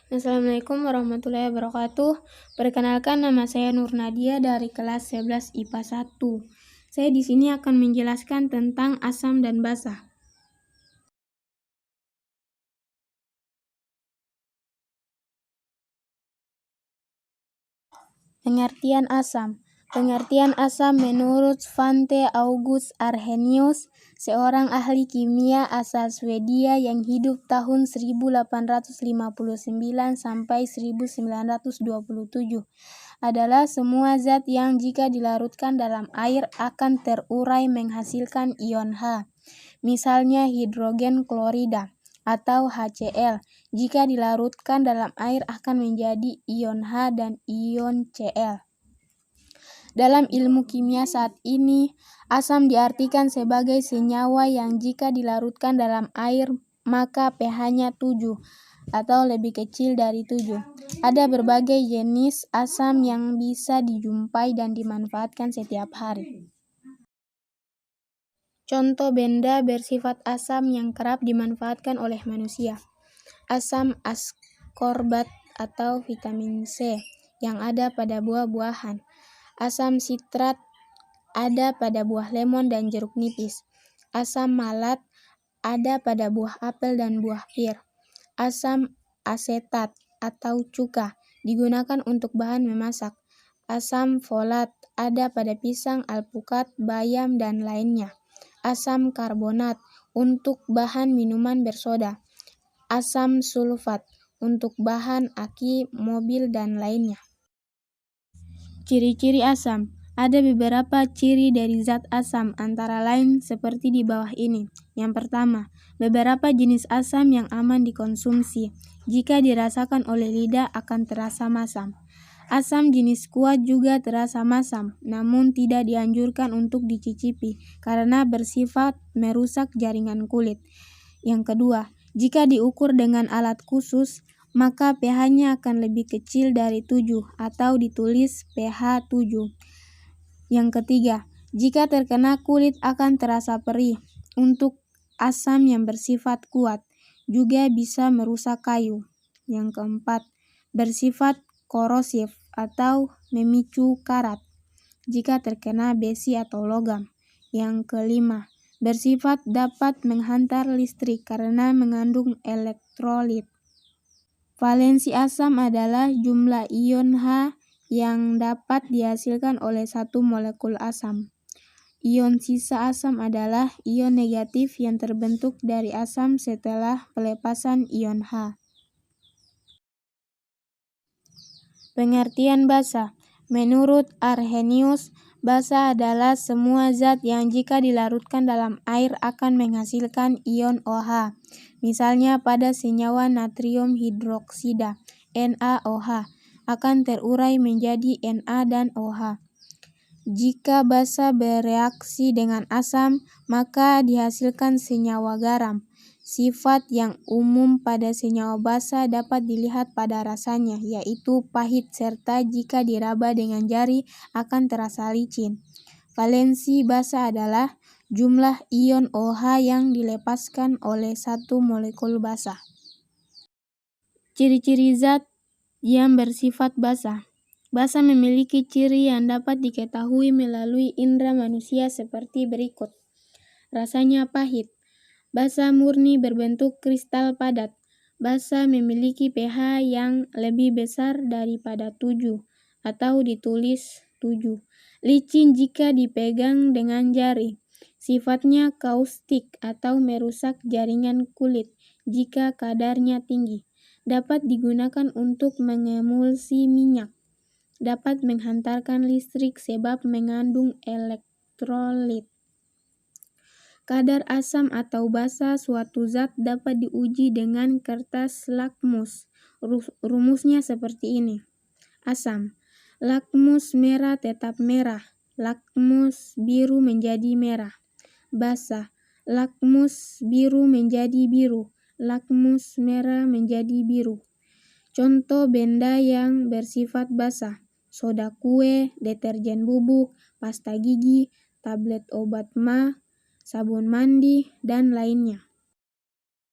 Assalamualaikum warahmatullahi wabarakatuh. Perkenalkan, nama saya Nur Nadia dari kelas 11 IPA 1. Saya di sini akan menjelaskan tentang asam dan basa. Pengertian asam. Pengertian asam menurut Svante August Arrhenius, seorang ahli kimia asal Swedia yang hidup tahun 1859 sampai 1927, adalah semua zat yang jika dilarutkan dalam air akan terurai menghasilkan ion H. Misalnya hidrogen klorida atau HCl, jika dilarutkan dalam air akan menjadi ion H dan ion Cl. Dalam ilmu kimia saat ini, asam diartikan sebagai senyawa yang jika dilarutkan dalam air maka pH-nya 7 atau lebih kecil dari 7. Ada berbagai jenis asam yang bisa dijumpai dan dimanfaatkan setiap hari. Contoh benda bersifat asam yang kerap dimanfaatkan oleh manusia. Asam askorbat atau vitamin C yang ada pada buah-buahan. Asam sitrat ada pada buah lemon dan jeruk nipis. Asam malat ada pada buah apel dan buah pir. Asam asetat atau cuka digunakan untuk bahan memasak. Asam folat ada pada pisang, alpukat, bayam, dan lainnya. Asam karbonat untuk bahan minuman bersoda. Asam sulfat untuk bahan aki, mobil, dan lainnya. Ciri-ciri asam. Ada beberapa ciri dari zat asam, antara lain seperti di bawah ini. Yang pertama, beberapa jenis asam yang aman dikonsumsi. Jika dirasakan oleh lidah akan terasa masam. Asam jenis kuat juga terasa masam, namun tidak dianjurkan untuk dicicipi karena bersifat merusak jaringan kulit. Yang kedua, jika diukur dengan alat khusus, maka pH-nya akan lebih kecil dari 7 atau ditulis pH 7. Yang ketiga, jika terkena kulit akan terasa perih. Untuk asam yang bersifat kuat juga bisa merusak kayu. Yang keempat, bersifat korosif atau memicu karat jika terkena besi atau logam. Yang kelima, bersifat dapat menghantar listrik karena mengandung elektrolit. Valensi asam adalah jumlah ion H yang dapat dihasilkan oleh satu molekul asam. Ion sisa asam adalah ion negatif yang terbentuk dari asam setelah pelepasan ion H. Pengertian basa. Menurut Arrhenius, basa adalah semua zat yang jika dilarutkan dalam air akan menghasilkan ion OH. Misalnya pada senyawa natrium hidroksida, NaOH, akan terurai menjadi Na dan OH. Jika basa bereaksi dengan asam, maka dihasilkan senyawa garam. Sifat yang umum pada senyawa basa dapat dilihat pada rasanya, yaitu pahit serta jika diraba dengan jari akan terasa licin. Valensi basa adalah jumlah ion OH yang dilepaskan oleh satu molekul basa. Ciri-ciri zat yang bersifat basa. Basa memiliki ciri yang dapat diketahui melalui indera manusia seperti berikut. Rasanya pahit. Basa murni berbentuk kristal padat. Basa memiliki pH yang lebih besar daripada 7 atau ditulis 7. Licin jika dipegang dengan jari. Sifatnya kaustik atau merusak jaringan kulit jika kadarnya tinggi. Dapat digunakan untuk mengemulsi minyak. Dapat menghantarkan listrik sebab mengandung elektrolit. Kadar asam atau basa suatu zat dapat diuji dengan kertas lakmus. Rumusnya seperti ini. Asam. Lakmus merah tetap merah. Lakmus biru menjadi merah. Basa. Lakmus biru menjadi biru. Lakmus merah menjadi biru. Contoh benda yang bersifat basa. Soda kue, deterjen bubuk, pasta gigi, tablet obat MA, sabun mandi, dan lainnya.